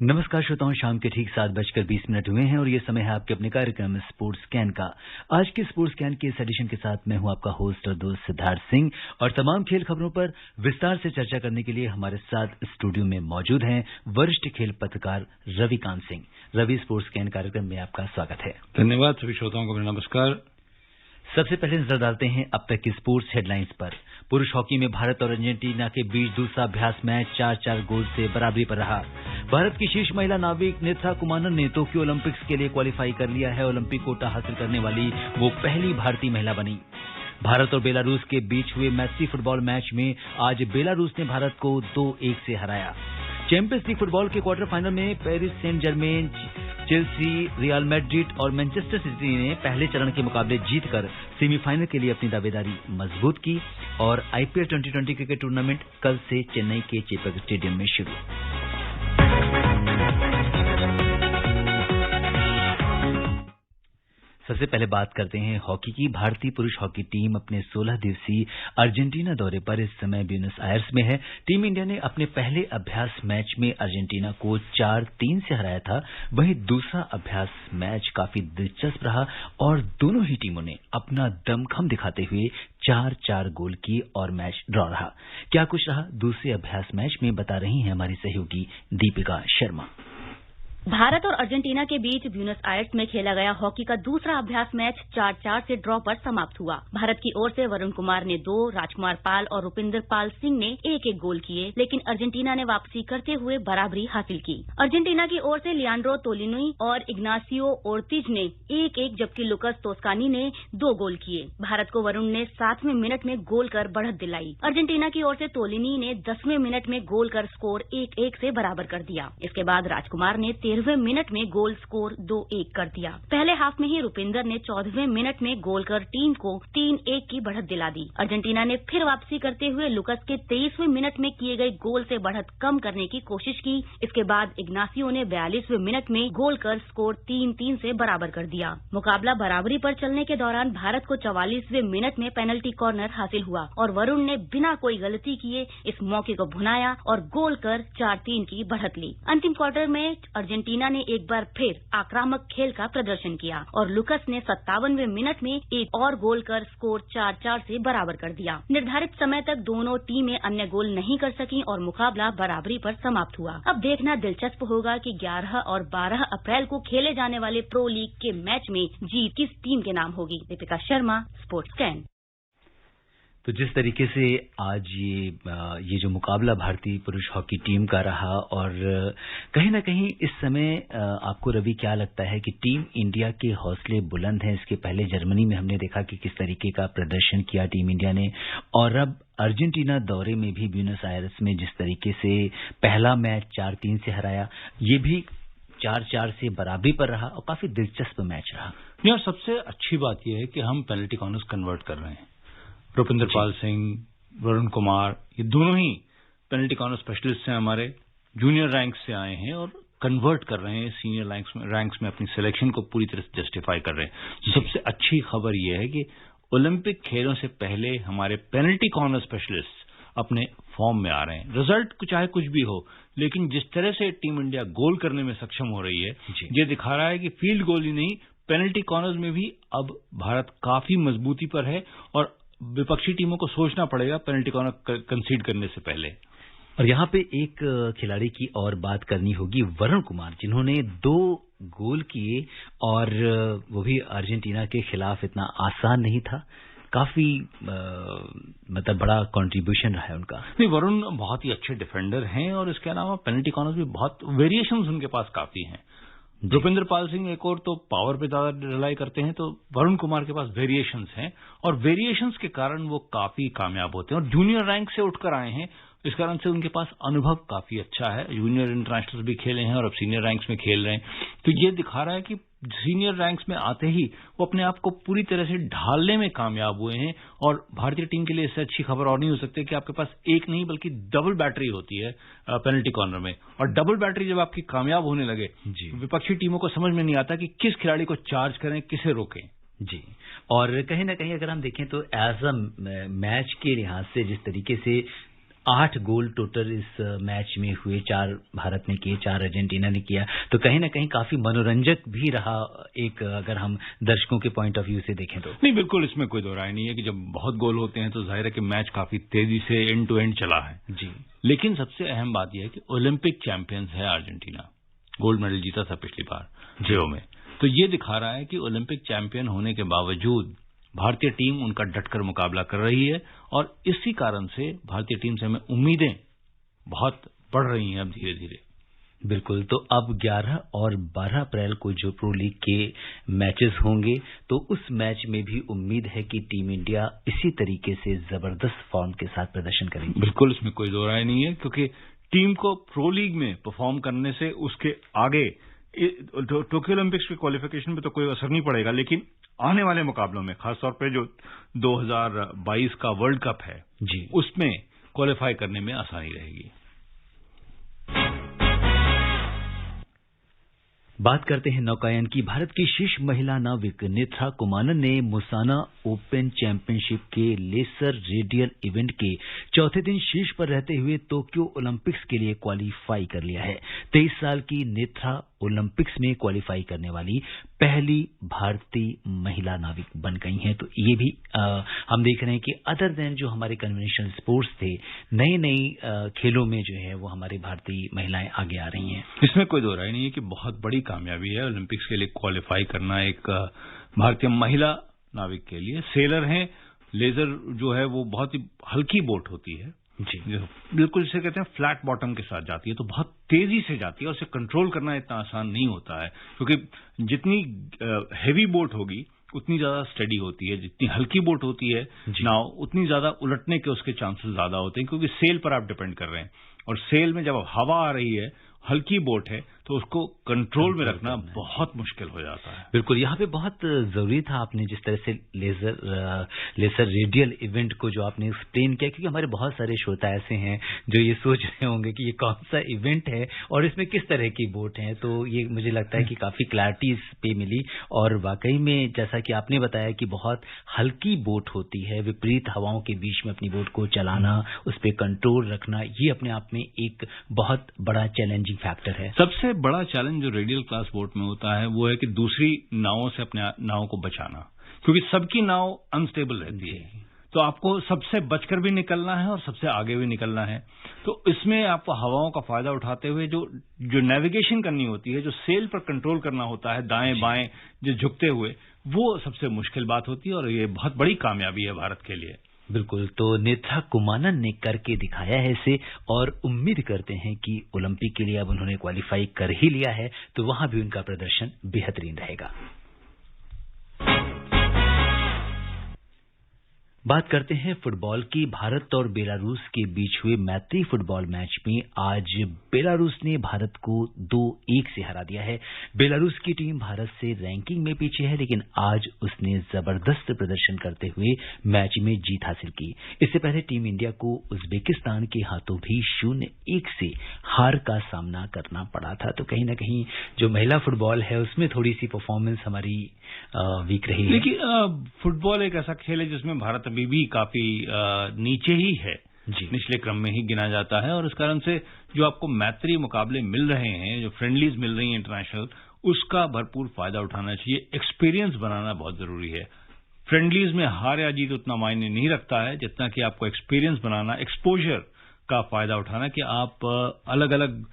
नमस्कार श्रोताओं, शाम के ठीक 7:20 हुए हैं और ये समय है आपके अपने कार्यक्रम स्पोर्ट्स स्कैन का। आज के स्पोर्ट्स स्कैन के इस एडिशन के साथ मैं हूं आपका होस्ट और दोस्त सिद्धार्थ सिंह और तमाम खेल खबरों पर विस्तार से चर्चा करने के लिए हमारे साथ स्टूडियो में मौजूद हैं वरिष्ठ खेल पत्रकार रविकांत सिंह। रवि, स्पोर्ट्स स्कैन कार्यक्रम में आपका स्वागत है। धन्यवाद। सभी श्रोताओं को नमस्कार। सबसे पहले नजर डालते हैं अब तक की स्पोर्ट्स हेडलाइंस पर। पुरुष हॉकी में भारत और अर्जेंटीना के बीच दूसरा अभ्यास मैच 4-4 गोल से बराबरी पर रहा। भारत की शीर्ष महिला नाविक नेत्रा कुमारन ने टोक्यो ओलंपिक्स के लिए क्वालिफाई कर लिया है। ओलंपिक कोटा हासिल करने वाली वो पहली भारतीय महिला बनी। भारत और बेलारूस के बीच हुए मैसी फुटबॉल मैच में आज बेलारूस ने भारत को 2-1 से हराया। चैंपियंस लीग फुटबॉल के क्वार्टर फाइनल में Paris Saint Germain, Chelsea, Real Madrid और मैनचेस्टर सिटी ने पहले चरण के मुकाबले जीतकर सेमीफाइनल के लिए अपनी दावेदारी मजबूत की। और आईपीएल 2020 क्रिकेट टूर्नामेंट कल से चेन्नई के चेपक स्टेडियम में शुरू। सबसे पहले बात करते हैं हॉकी की। भारतीय पुरुष हॉकी टीम अपने 16 दिवसीय अर्जेंटीना दौरे पर इस समय ब्यूनस आयर्स में है। टीम इंडिया ने अपने पहले अभ्यास मैच में अर्जेंटीना को 4-3 से हराया था। वहीं दूसरा अभ्यास मैच काफी दिलचस्प रहा और दोनों ही टीमों ने अपना दमखम दिखाते हुए 4-4 गोल किए और मैच ड्रॉ रहा। क्या कुछ रहा दूसरे अभ्यास मैच में, बता रही हैं हमारी सहयोगी दीपिका शर्मा। भारत और अर्जेंटीना के बीच ब्यूनस आयर्स में खेला गया हॉकी का दूसरा अभ्यास मैच 4-4 से ड्रॉ पर समाप्त हुआ। भारत की ओर से वरुण कुमार ने 2, राजकुमार पाल और रुपिंदर पाल सिंह ने 1-1 गोल किए, लेकिन अर्जेंटीना ने वापसी करते हुए बराबरी हासिल की। अर्जेंटीना की ओर से लियांड्रो तोलिनी और इग्नासियो ओर्तिज ने 1-1 जबकि लुकस तोस्कानी ने 2 गोल किए। भारत को वरुण ने 7वें मिनट में गोल कर बढ़त दिलाई। अर्जेंटीना की ओर से तोलिनी ने 10वें मिनट में गोल कर स्कोर 1-1 से बराबर कर दिया। इसके बाद राजकुमार ने 13वें मिनट में गोल स्कोर 2-1 कर दिया। पहले हाफ में ही रुपिंदर ने 14वें मिनट में गोल कर टीम को 3-1 की बढ़त दिला दी। अर्जेंटीना ने फिर वापसी करते हुए लुकस के 23वें मिनट में किए गए गोल से बढ़त कम करने की कोशिश की। इसके बाद इग्नासियो ने 42वें मिनट में गोल कर स्कोर 3-3 से बराबर कर दिया। मुकाबला बराबरी पर चलने के दौरान भारत को 44वें मिनट में पेनल्टी कॉर्नर हासिल हुआ और वरुण ने बिना कोई गलती किए इस मौके को भुनाया और गोल कर 4-3 की बढ़त ली। अंतिम क्वार्टर में अर्जेंटीना ने एक बार फिर आक्रामक खेल का प्रदर्शन किया और लुकस ने 57वें मिनट में एक और गोल कर स्कोर 4-4 से बराबर कर दिया। निर्धारित समय तक दोनों टीमें अन्य गोल नहीं कर सकी और मुकाबला बराबरी पर समाप्त हुआ। अब देखना दिलचस्प होगा कि 11 और 12 अप्रैल को खेले जाने वाले प्रो लीग के मैच में जीत किस टीम के नाम होगी। Deepika Sharma, sports scan. तो जिस तरीके से आज ये जो मुकाबला भारतीय पुरुष हॉकी टीम का रहा और कहीं ना कहीं इस समय आपको रवि क्या लगता है कि टीम इंडिया के हौसले बुलंद हैं? इसके पहले जर्मनी में हमने देखा कि किस तरीके का प्रदर्शन किया टीम इंडिया ने और अब अर्जेंटीना दौरे में भी ब्यूनस आयर्स में जिस तरीके से पहला मैच 4-3 से हराया, ये भी 4-4 से बराबरी पर रहा और काफी दिलचस्प मैच रहा। यार, सबसे अच्छी बात यह है कि हम पेनल्टी कॉर्नर्स कन्वर्ट कर रहे हैं। रुपिंदर पाल सिंह, वरुण कुमार, ये दोनों ही पेनल्टी कॉर्नर स्पेशलिस्ट हैं, हमारे जूनियर रैंक से आए हैं और कन्वर्ट कर रहे हैं सीनियर रैंक्स में अपनी सिलेक्शन को पूरी तरह से जस्टिफाई कर रहे हैं। सबसे अच्छी खबर यह है कि ओलंपिक खेलों से पहले हमारे पेनल्टी कॉर्नर स्पेशलिस्ट अपने फॉर्म में आ रहे हैं। रिजल्ट चाहे कुछ भी हो, लेकिन जिस तरह से टीम इंडिया गोल करने में सक्षम हो रही है, ये दिखा रहा है कि फील्ड गोल ही नहीं, पेनल्टी कॉर्नर्स में भी अब भारत काफी मजबूती पर है और विपक्षी टीमों को सोचना पड़ेगा पेनल्टी कॉर्नर कंसीड करने से पहले। और यहाँ पे एक खिलाड़ी की और बात करनी होगी, वरुण कुमार, जिन्होंने 2 गोल किए और वो भी अर्जेंटीना के खिलाफ। इतना आसान नहीं था, काफी मतलब बड़ा कंट्रीब्यूशन रहा है उनका। नहीं, वरुण बहुत ही अच्छे डिफेंडर हैं और इसके अलावा पेनल्टी कॉर्नर भी बहुत वेरिएशंस उनके पास काफी हैं। रुपिंदर पाल सिंह एक और तो पावर पे ज्यादा रिलाई करते हैं, तो वरुण कुमार के पास वेरिएशंस हैं और वेरिएशंस के कारण वो काफी कामयाब होते हैं और जूनियर रैंक से उठकर आए हैं। इस कारण से उनके पास अनुभव काफी अच्छा है। जूनियर इंटरनेशनल भी खेले हैं और अब सीनियर रैंक्स में खेल रहे हैं। तो ये दिखा रहा है कि सीनियर रैंक्स में आते ही वो अपने आप को पूरी तरह से ढालने में कामयाब हुए हैं और भारतीय टीम के लिए इससे अच्छी खबर और नहीं हो सकती कि आपके पास एक नहीं बल्कि डबल बैटरी होती है पेनल्टी कॉर्नर में। और डबल बैटरी जब आपकी कामयाब होने लगे, विपक्षी टीमों को समझ में नहीं आता कि किस खिलाड़ी को चार्ज करें, किसे रोकें। जी, और कहीं ना कहीं अगर हम देखें तो एज अ मैच के लिहाज से जिस तरीके से 8 गोल टोटल इस मैच में हुए, 4 भारत ने किए, 4 अर्जेंटीना ने किया। तो कहीं ना कहीं काफी मनोरंजक भी रहा, एक अगर हम दर्शकों के पॉइंट ऑफ व्यू से देखें तो। नहीं, बिल्कुल इसमें कोई दो राय नहीं है कि जब बहुत गोल होते हैं तो जाहिर है कि मैच काफी तेजी से एंड टू एंड चला है जी। लेकिन सबसे अहम बात यह है कि ओलंपिक चैंपियंस है अर्जेंटीना, गोल्ड मेडल जीता था पिछली बार रियो में। तो ये दिखा रहा है कि ओलंपिक चैंपियन होने के बावजूद भारतीय टीम उनका डटकर मुकाबला कर रही है और इसी कारण से भारतीय टीम से हमें उम्मीदें बहुत बढ़ रही हैं अब धीरे धीरे। बिल्कुल। तो अब 11 और 12 अप्रैल को जो प्रो लीग के मैचेस होंगे तो उस मैच में भी उम्मीद है कि टीम इंडिया इसी तरीके से जबरदस्त फॉर्म के साथ प्रदर्शन करेगी। बिल्कुल, इसमें कोई दो राय नहीं है, क्योंकि टीम को प्रो लीग में परफॉर्म करने से उसके आगे टोक्यो ओलंपिक्स के क्वालिफिकेशन पे तो कोई असर नहीं पड़ेगा, लेकिन आने वाले मुकाबलों में खासतौर पे जो 2022 का वर्ल्ड कप है जी, उसमें क्वालिफाई करने में आसानी रहेगी। बात करते हैं नौकायन की। भारत की शीर्ष महिला नाविक नेत्रा कुमानन ने मुसाना ओपन चैंपियनशिप के लेसर रेडियल इवेंट के चौथे दिन शीर्ष पर रहते हुए टोक्यो ओलंपिक्स के लिए क्वालिफाई कर लिया है। 23 साल की नेत्रा ओलंपिक्स में क्वालिफाई करने वाली पहली भारतीय महिला नाविक बन गई हैं। तो ये भी हम देख रहे हैं कि अदर देन जो हमारे कन्वेंशनल स्पोर्ट्स थे, नई नई खेलों में जो है वो हमारी भारतीय महिलाएं आगे आ रही हैं। इसमें कोई दो राय नहीं है कि बहुत बड़ी कामयाबी है ओलंपिक्स के लिए क्वालिफाई करना एक भारतीय महिला नाविक के लिए। सेलर हैं, लेजर जो है वो बहुत ही हल्की बोट होती है जी, बिल्कुल जिसे कहते हैं फ्लैट बॉटम के साथ जाती है, तो बहुत तेजी से जाती है और उसे कंट्रोल करना इतना आसान नहीं होता है, क्योंकि जितनी हेवी बोट होगी उतनी ज्यादा स्टडी होती है, जितनी हल्की बोट होती है नाव उतनी ज्यादा उलटने के उसके चांसेस ज्यादा होते हैं, क्योंकि सेल पर आप डिपेंड कर रहे हैं और सेल में जब हवा आ रही है, हल्की बोट है, तो उसको कंट्रोल में रखना बहुत मुश्किल हो जाता है। बिल्कुल, यहाँ पे बहुत जरूरी था आपने जिस तरह से लेसर रेडियल इवेंट को जो आपने एक्सप्लेन किया, क्योंकि हमारे बहुत सारे श्रोता ऐसे हैं जो ये सोच रहे होंगे कि ये कौन सा इवेंट है और इसमें किस तरह की बोट है। तो ये मुझे लगता है कि काफी क्लैरिटी इस पे मिली और वाकई में जैसा कि आपने बताया कि बहुत हल्की बोट होती है, विपरीत हवाओं के बीच में अपनी बोट को चलाना, उस पर कंट्रोल रखना, ये अपने आप में एक बहुत बड़ा चैलेंजिंग फैक्टर है। सबसे बड़ा चैलेंज जो रेडियल क्लास बोट में होता है वो है कि दूसरी नावों से अपने नाव को बचाना, क्योंकि सबकी नाव अनस्टेबल रहती है, तो आपको सबसे बचकर भी निकलना है और सबसे आगे भी निकलना है। तो इसमें आपको हवाओं का फायदा उठाते हुए जो नेविगेशन करनी होती है, जो सेल पर कंट्रोल करना होता है दाएं बाएं जो झुकते हुए, वो सबसे मुश्किल बात होती है और ये बहुत बड़ी कामयाबी है भारत के लिए। बिल्कुल, तो नेत्रा कुमानन ने करके दिखाया है इसे और उम्मीद करते हैं कि ओलंपिक के लिए अब उन्होंने क्वालिफाई कर ही लिया है तो वहां भी उनका प्रदर्शन बेहतरीन रहेगा। बात करते हैं फुटबॉल की। भारत और बेलारूस के बीच हुए मैत्री फुटबॉल मैच में आज बेलारूस ने भारत को 2-1 से हरा दिया है। बेलारूस की टीम भारत से रैंकिंग में पीछे है, लेकिन आज उसने जबरदस्त प्रदर्शन करते हुए मैच में जीत हासिल की। इससे पहले टीम इंडिया को उज्बेकिस्तान के हाथों भी 0-1 से हार का सामना करना पड़ा था। तो कहीं ना कहीं जो महिला फुटबॉल है उसमें थोड़ी सी परफॉर्मेंस हमारी वीक रही है। देखिए, फुटबॉल एक ऐसा खेल है जिसमें भारत अभी भी काफी नीचे ही है, निचले क्रम में ही गिना जाता है और इस कारण से जो आपको मैत्री मुकाबले मिल रहे हैं, जो फ्रेंडलीज मिल रही हैं इंटरनेशनल, उसका भरपूर फायदा उठाना चाहिए। एक्सपीरियंस बनाना बहुत जरूरी है। फ्रेंडलीज में हार या जीत उतना मायने नहीं रखता है जितना कि आपको एक्सपीरियंस बनाना, एक्सपोजर का फायदा उठाना कि आप अलग अलग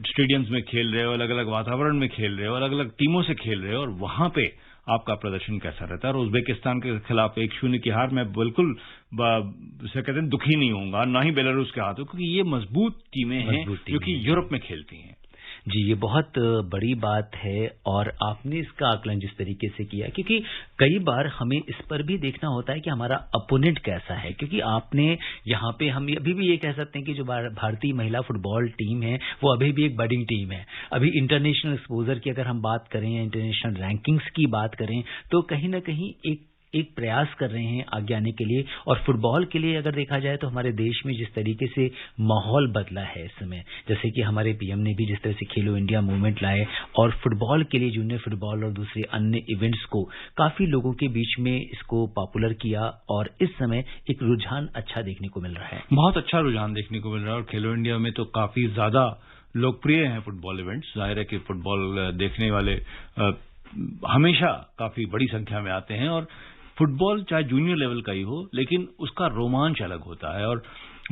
स्टेडियम्स में खेल रहे हो, अलग अलग वातावरण में खेल रहे हो, अलग अलग टीमों से खेल रहे हो और वहां पे आपका प्रदर्शन कैसा रहता है। और उज्बेकिस्तान के खिलाफ 1-0 की हार मैं बिल्कुल से कहते हैं दुखी नहीं होऊंगा, ना ही बेलारूस के हाथों, क्योंकि ये मजबूत टीमें हैं जो कि यूरोप में खेलती हैं। जी, ये बहुत बड़ी बात है और आपने इसका आकलन जिस तरीके से किया, क्योंकि कई बार हमें इस पर भी देखना होता है कि हमारा अपोनेंट कैसा है, क्योंकि आपने यहाँ पे हम अभी भी ये कह सकते हैं कि जो भारतीय महिला फुटबॉल टीम है वो अभी भी एक बडिंग टीम है। अभी इंटरनेशनल एक्सपोजर की अगर हम बात करें या इंटरनेशनल रैंकिंग्स की बात करें तो कहीं ना कहीं एक एक प्रयास कर रहे हैं आगे आने के लिए। और फुटबॉल के लिए अगर देखा जाए तो हमारे देश में जिस तरीके से माहौल बदला है इस समय, जैसे कि हमारे पीएम ने भी जिस तरह से खेलो इंडिया मूवमेंट लाए और फुटबॉल के लिए जूनियर फुटबॉल और दूसरे अन्य इवेंट्स को काफी लोगों के बीच में इसको पॉपुलर किया और इस समय एक रुझान अच्छा देखने को मिल रहा है। बहुत अच्छा रुझान देखने को मिल रहा है और खेलो इंडिया में तो काफी ज्यादा लोकप्रिय हैं फुटबॉल इवेंट्स। जाहिर है कि फुटबॉल देखने वाले हमेशा काफी बड़ी संख्या में आते हैं और फुटबॉल चाहे जूनियर लेवल का ही हो लेकिन उसका रोमांच अलग होता है। और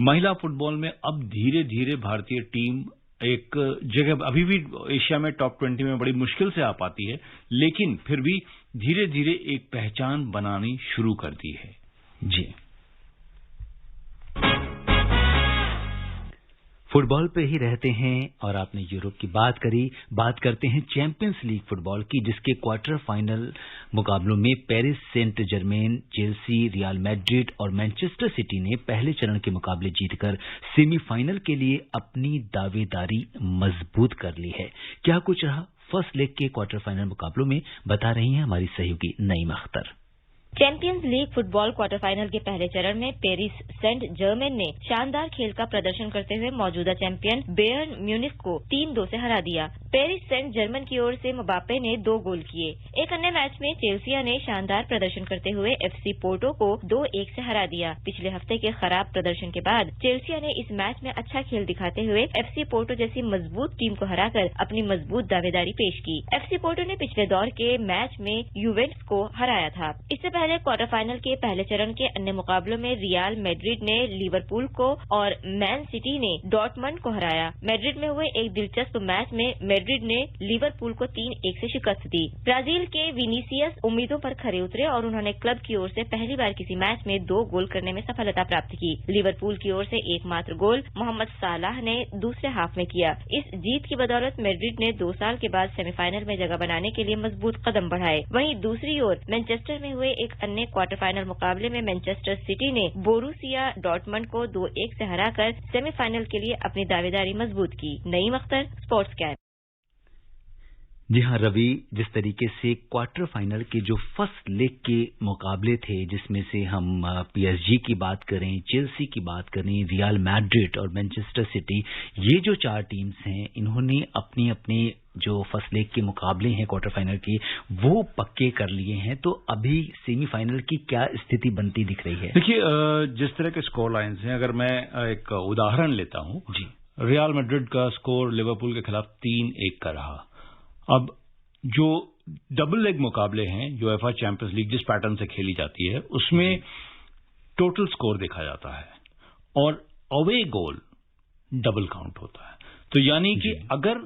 महिला फुटबॉल में अब धीरे धीरे भारतीय टीम एक जगह अभी भी एशिया में टॉप 20 में बड़ी मुश्किल से आ पाती है, लेकिन फिर भी धीरे धीरे एक पहचान बनानी शुरू कर दी है। जी, फुटबॉल पे ही रहते हैं और आपने यूरोप की बात करी, बात करते हैं चैंपियंस लीग फुटबॉल की, जिसके क्वार्टर फाइनल मुकाबलों में Paris Saint Germain, Chelsea, Real Madrid और मैनचेस्टर सिटी ने पहले चरण के मुकाबले जीतकर सेमीफाइनल के लिए अपनी दावेदारी मजबूत कर ली है। क्या कुछ रहा फर्स्ट लेग के क्वार्टर फाइनल मुकाबलों में, बता रही हैं हमारी सहयोगी Naeem Akhtar. Champions League football quarter final के पहले चरण में पेरिस सेंट जर्मेन ने शानदार खेल का प्रदर्शन करते हुए मौजूदा चैंपियन बायर्न म्यूनिख को 3-2 से हरा दिया। पेरिस सेंट जर्मेन की ओर से मबाप्पे ने 2 गोल किए। एक अन्य मैच में चेल्सिया ने शानदार प्रदर्शन करते हुए एफसी पोर्टो को 2-1 से हरा दिया। पिछले हफ्ते के खराब प्रदर्शन के बाद चेल्सिया ने इस मैच में अच्छा खेल दिखाते हुए एफसी पोर्टो जैसी मजबूत टीम को हराकर अपनी मजबूत दावेदारी पेश की। एफसी पोर्टो ने पिछले दौर के मैच में यूवेंटस को हराया था। इससे पहले क्वार्टर फाइनल के पहले चरण के अन्य मुकाबलों में रियल मैड्रिड ने लिवरपूल को और मैन सिटी ने डॉर्टमंड को हराया। मैड्रिड में हुए एक दिलचस्प मैच में मैड्रिड ने लिवरपूल को 3-1 से शिकस्त दी। ब्राजील के विनीसियस उम्मीदों पर खरे उतरे और उन्होंने क्लब की ओर से पहली बार किसी मैच में 2 गोल करने में सफलता प्राप्त की। लिवरपूल की ओर से एकमात्र गोल मोहम्मद सालाह ने दूसरे हाफ में किया। इस जीत की बदौलत मैड्रिड ने 2 साल के बाद सेमीफाइनल में जगह बनाने के लिए मजबूत कदम बढ़ाए। वहीं दूसरी ओर मैनचेस्टर में हुए एक अन्य क्वार्टर फाइनल मुकाबले में मैनचेस्टर सिटी ने बोरुसिया डॉर्टमंड को 2-1 से हराकर सेमीफाइनल के लिए अपनी दावेदारी मजबूत की। Naeem Akhtar, sports cap. जी हाँ रवि, जिस तरीके से क्वार्टर फाइनल के जो फर्स्ट लेग के मुकाबले थे, जिसमें से हम पीएसजी की बात करें, चेल्सी की बात करें, रियल मैड्रिड और मैनचेस्टर सिटी, ये जो 4 टीम्स हैं, इन्होंने अपनी अपनी जो फर्स्ट लेग के मुकाबले हैं क्वार्टर फाइनल के, वो पक्के कर लिए हैं। तो अभी सेमीफाइनल की क्या स्थिति बनती दिख रही है? देखिए, जिस तरह के स्कोर लाइन्स हैं, अगर मैं एक उदाहरण लेता हूं जी, रियल मैड्रिड का स्कोर लिवरपूल के खिलाफ 3-1 का रहा। अब जो डबल लेग मुकाबले हैं, जो UEFA चैंपियंस लीग जिस पैटर्न से खेली जाती है, उसमें टोटल स्कोर देखा जाता है और अवे गोल डबल काउंट होता है। तो यानी कि अगर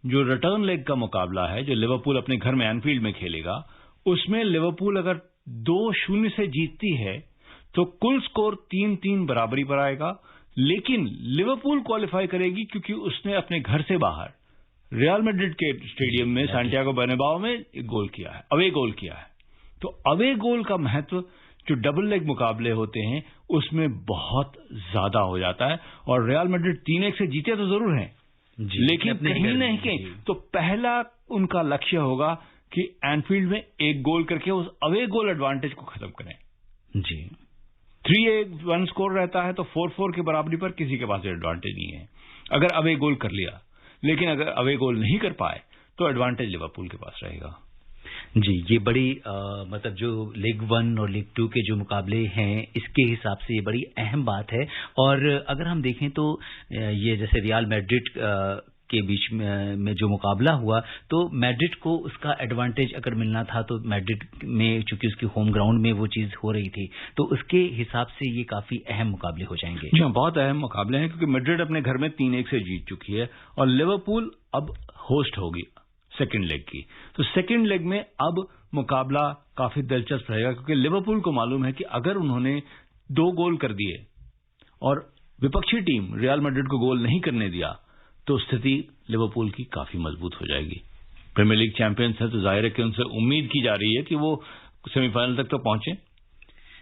जो रिटर्न लेग का मुकाबला है, जो लिवरपूल अपने घर में एनफील्ड में खेलेगा, उसमें लिवरपूल अगर 2-0 से जीतती है तो कुल स्कोर 3-3 बराबरी पर आएगा। लेकिन लिवरपूल क्वालिफाई करेगी क्योंकि उसने अपने घर से बाहर रियल मैड्रिड के स्टेडियम में सैंटियागो बर्नाब्यू में एक गोल किया है, अवे गोल किया है। तो अवे गोल का महत्व जो डबल लेग मुकाबले होते हैं उसमें बहुत ज्यादा हो जाता है। और रियल मैड्रिड 3-1 से जीते तो जरूर हैं, लेकिन कहीं नहीं कहीं तो पहला उनका लक्ष्य होगा कि एनफील्ड में एक गोल करके उस अवे गोल एडवांटेज को खत्म करें। जी, 3-1 स्कोर रहता है तो 4-4 की बराबरी पर किसी के पास एडवांटेज नहीं है अगर अवे गोल कर लिया। लेकिन अगर अवे गोल नहीं कर पाए तो एडवांटेज लिवरपूल के पास रहेगा। जी, ये बड़ी मतलब जो लीग 1 और लीग 2 के जो मुकाबले हैं, इसके हिसाब से ये बड़ी अहम बात है। और अगर हम देखें तो ये जैसे रियल मैड्रिड के बीच में जो मुकाबला हुआ, तो मैड्रिड को उसका एडवांटेज अगर मिलना था तो मैड्रिड में चूंकि उसकी होम ग्राउंड में वो चीज हो रही थी, तो उसके हिसाब से ये काफी अहम मुकाबले हो जाएंगे। जी हाँ, बहुत अहम मुकाबले हैं क्योंकि मैड्रिड अपने घर में 3-1 से जीत चुकी है और लिवरपूल अब होस्ट होगी सेकेंड लेग की। तो सेकेंड लेग में अब मुकाबला काफी दिलचस्प रहेगा क्योंकि लिवरपूल को मालूम है कि अगर उन्होंने 2 गोल कर दिए और विपक्षी टीम रियल मैड्रिड को गोल नहीं करने दिया तो स्थिति लिवरपूल की काफी मजबूत हो जाएगी। प्रीमियर लीग चैंपियंस है तो जाहिर है कि उनसे उम्मीद की जा रही है कि वो सेमीफाइनल तक तो पहुंचे।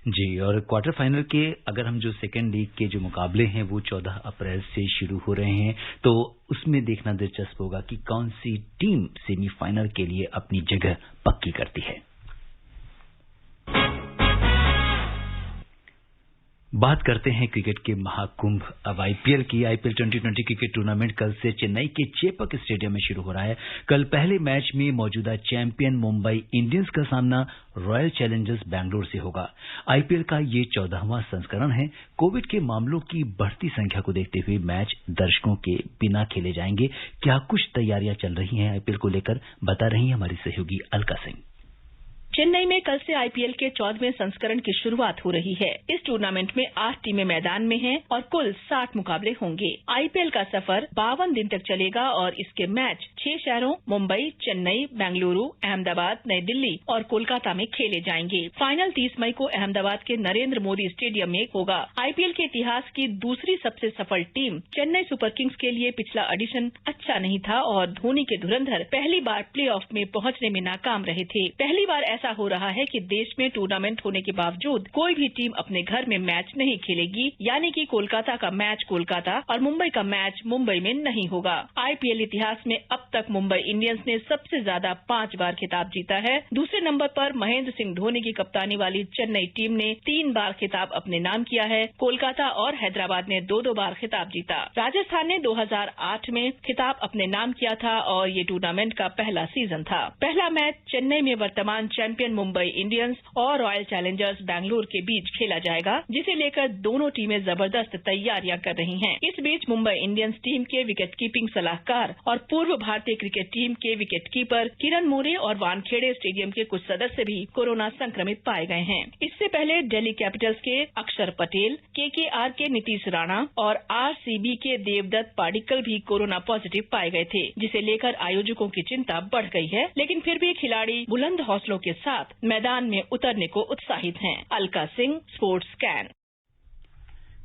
जी, और क्वार्टर फाइनल के अगर हम जो सेकेंड लीग के जो मुकाबले हैं वो 14 अप्रैल से शुरू हो रहे हैं, तो उसमें देखना दिलचस्प होगा कि कौन सी टीम सेमीफाइनल के लिए अपनी जगह पक्की करती है। बात करते हैं क्रिकेट के महाकुंभ अब आईपीएल की। आईपीएल 2020 क्रिकेट टूर्नामेंट कल से चेन्नई के चेपक स्टेडियम में शुरू हो रहा है। कल पहले मैच में मौजूदा चैंपियन मुंबई इंडियंस का सामना रॉयल चैलेंजर्स बैंगलोर से होगा। आईपीएल का ये 14वां संस्करण है। कोविड के मामलों की बढ़ती संख्या को देखते हुए मैच दर्शकों के बिना खेले जाएंगे। क्या कुछ तैयारियां चल रही हैं आईपीएल को लेकर, बता रही है हमारी सहयोगी अलका सिंह। चेन्नई में कल से आईपीएल के 14वें संस्करण की शुरुआत हो रही है। इस टूर्नामेंट में 8 टीमें मैदान में हैं और कुल 60 मुकाबले होंगे। आईपीएल का सफर 52 दिन तक चलेगा और इसके मैच 6 शहरों मुंबई, चेन्नई, बेंगलुरु, अहमदाबाद, नई दिल्ली और कोलकाता में खेले जाएंगे। फाइनल 30 मई को अहमदाबाद के नरेंद्र मोदी स्टेडियम में होगा। आईपीएल के इतिहास की दूसरी सबसे सफल टीम चेन्नई सुपर किंग्स के लिए पिछला एडिशन अच्छा नहीं था और धोनी के धुरंधर पहली बार प्ले ऑफ में पहुंचने में नाकाम रहे थे। पहली बार ऐसा हो रहा है कि देश में टूर्नामेंट होने के बावजूद कोई भी टीम अपने घर में मैच नहीं खेलेगी, यानी कि कोलकाता का मैच कोलकाता और मुंबई का मैच मुंबई में नहीं होगा। आईपीएल इतिहास में अब तक मुंबई इंडियंस ने सबसे ज्यादा 5 बार खिताब जीता है। दूसरे नंबर पर महेंद्र सिंह धोनी की कप्तानी वाली चेन्नई टीम ने 3 बार खिताब अपने नाम किया है। कोलकाता और हैदराबाद ने 2-2 बार खिताब जीता। राजस्थान ने 2008 में खिताब अपने नाम किया था और ये टूर्नामेंट का पहला सीजन था। पहला मैच चेन्नई में वर्तमान चैंपियन मुंबई इंडियंस और रॉयल चैलेंजर्स बैंगलोर के बीच खेला जाएगा, जिसे लेकर दोनों टीमें जबरदस्त तैयारियां कर रही हैं। इस बीच मुंबई इंडियंस टीम के विकेट कीपिंग सलाहकार और पूर्व भारतीय क्रिकेट टीम के विकेट कीपर किरण मोरे और वानखेड़े स्टेडियम के कुछ सदस्य भी कोरोना संक्रमित पाए गए हैं। इससे पहले दिल्ली कैपिटल्स के अक्षर पटेल, केकेआर के नीतीश राणा और आरसीबी के देवदत्त पाडिक्कल भी कोरोना पॉजिटिव पाए गए थे, जिसे लेकर आयोजकों की चिंता बढ़ गई है। लेकिन फिर भी खिलाड़ी बुलंद हौसलों के साथ मैदान में उतरने को उत्साहित हैं। Alka Singh, sports scan.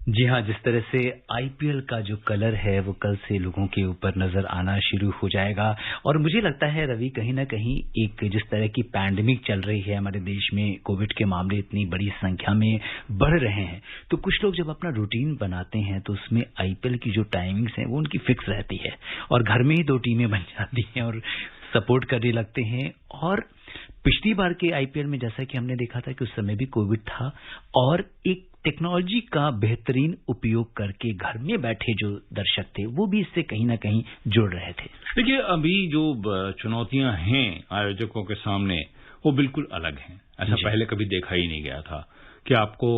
जी हाँ, जिस तरह से आईपीएल का जो कलर है वो कल से लोगों के ऊपर नजर आना शुरू हो जाएगा और मुझे लगता है रवि, कहीं ना कहीं एक जिस तरह की पैंडेमिक चल रही है हमारे देश में, कोविड के मामले इतनी बड़ी संख्या में बढ़ रहे हैं, तो कुछ लोग जब अपना रूटीन बनाते हैं तो उसमें आईपीएल की जो टाइमिंग्स हैं वो उनकी फिक्स रहती है और घर में ही 2 टीमें बन जाती हैं और सपोर्ट करने लगते हैं। और पिछली बार के आईपीएल में जैसा कि हमने देखा था कि उस समय भी कोविड था और एक टेक्नोलॉजी का बेहतरीन उपयोग करके घर में बैठे जो दर्शक थे वो भी इससे कहीं ना कहीं जुड़ रहे थे। देखिए, अभी जो चुनौतियां हैं आयोजकों के सामने वो बिल्कुल अलग हैं। ऐसा पहले कभी देखा ही नहीं गया था कि आपको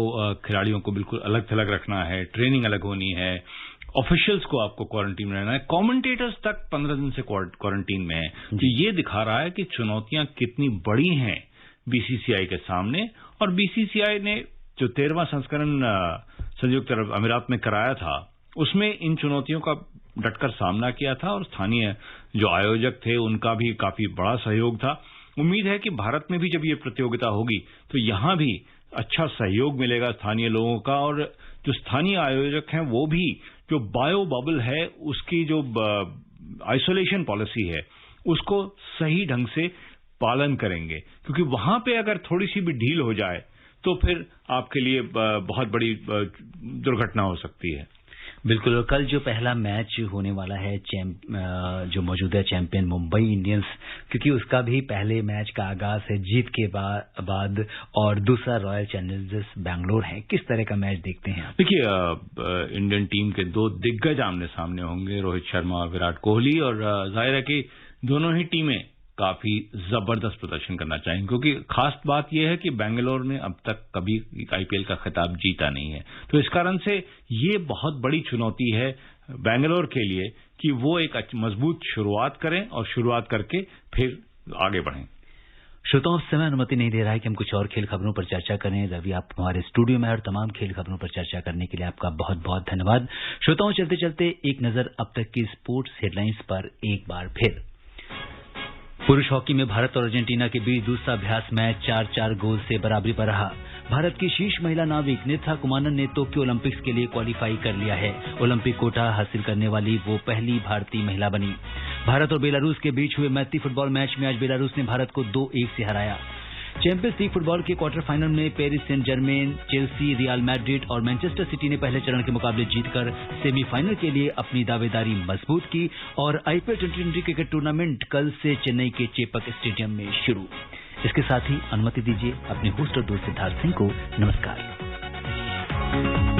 खिलाड़ियों को बिल्कुल अलग थलग रखना है, ट्रेनिंग अलग होनी है, ऑफिशियल्स को आपको क्वारंटीन में रहना है, कमेंटेटर्स तक 15 दिन से क्वारंटीन में है। तो ये दिखा रहा है कि चुनौतियां कितनी बड़ी हैं बीसीसीआई के सामने। और बीसीसीआई ने जो 13वां संस्करण संयुक्त अरब अमीरात में कराया था उसमें इन चुनौतियों का डटकर सामना किया था और स्थानीय जो आयोजक थे उनका भी काफी बड़ा सहयोग था। उम्मीद है कि भारत में भी जब ये प्रतियोगिता होगी तो यहां भी अच्छा सहयोग मिलेगा स्थानीय लोगों का और जो स्थानीय आयोजक हैं वो भी जो बायो बबल है उसकी जो आइसोलेशन पॉलिसी है उसको सही ढंग से पालन करेंगे, क्योंकि वहां पे अगर थोड़ी सी भी ढील हो जाए तो फिर आपके लिए बहुत बड़ी दुर्घटना हो सकती है। बिल्कुल। और कल जो पहला मैच होने वाला है जो मौजूदा चैंपियन मुंबई इंडियंस, क्योंकि उसका भी पहले मैच का आगाज है जीत के बाद और दूसरा रॉयल चैलेंजर्स बैंगलोर है। किस तरह का मैच देखते हैं आप? देखिए, इंडियन टीम के 2 दिग्गज आमने सामने होंगे, रोहित शर्मा और विराट कोहली, और जाहिर है कि दोनों ही टीमें काफी जबरदस्त प्रदर्शन करना चाहेंगे, क्योंकि खास बात यह है कि बेंगलोर ने अब तक कभी आईपीएल का खिताब जीता नहीं है। तो इस कारण से ये बहुत बड़ी चुनौती है बेंगलोर के लिए कि वो एक मजबूत शुरुआत करें और शुरुआत करके फिर आगे बढ़ें। श्रोताओं, समय अनुमति नहीं दे रहा है कि हम कुछ और खेल खबरों पर चर्चा करें। रवि, आप हमारे स्टूडियो में और तमाम खेल खबरों पर चर्चा करने के लिए आपका बहुत बहुत धन्यवाद। श्रोताओं, चलते चलते एक नजर अब तक की स्पोर्ट्स हेडलाइंस पर एक बार फिर। पुरुष हॉकी में भारत और अर्जेंटीना के बीच दूसरा अभ्यास मैच 4-4 गोल से बराबरी पर रहा। भारत की शीर्ष महिला नाविक निथा कुमानन ने टोक्यो ओलंपिक्स के लिए क्वालिफाई कर लिया है। ओलंपिक कोटा हासिल करने वाली वो पहली भारतीय महिला बनी। भारत और बेलारूस के बीच हुए मैत्री फुटबॉल मैच में आज बेलारूस ने भारत को 2-1 से हराया। चैंपियंस लीग फुटबॉल के क्वार्टर फाइनल में Paris Saint Germain, Chelsea, Real Madrid और मैनचेस्टर सिटी ने पहले चरण के मुकाबले जीतकर सेमीफाइनल के लिए अपनी दावेदारी मजबूत की। और आईपीएल 2020 क्रिकेट टूर्नामेंट कल से चेन्नई के चेपक स्टेडियम में शुरू। इसके साथ ही अनुमति दीजिए अपने होस्ट और दोस्त सिद्धार्थ सिंह को नमस्कार। है।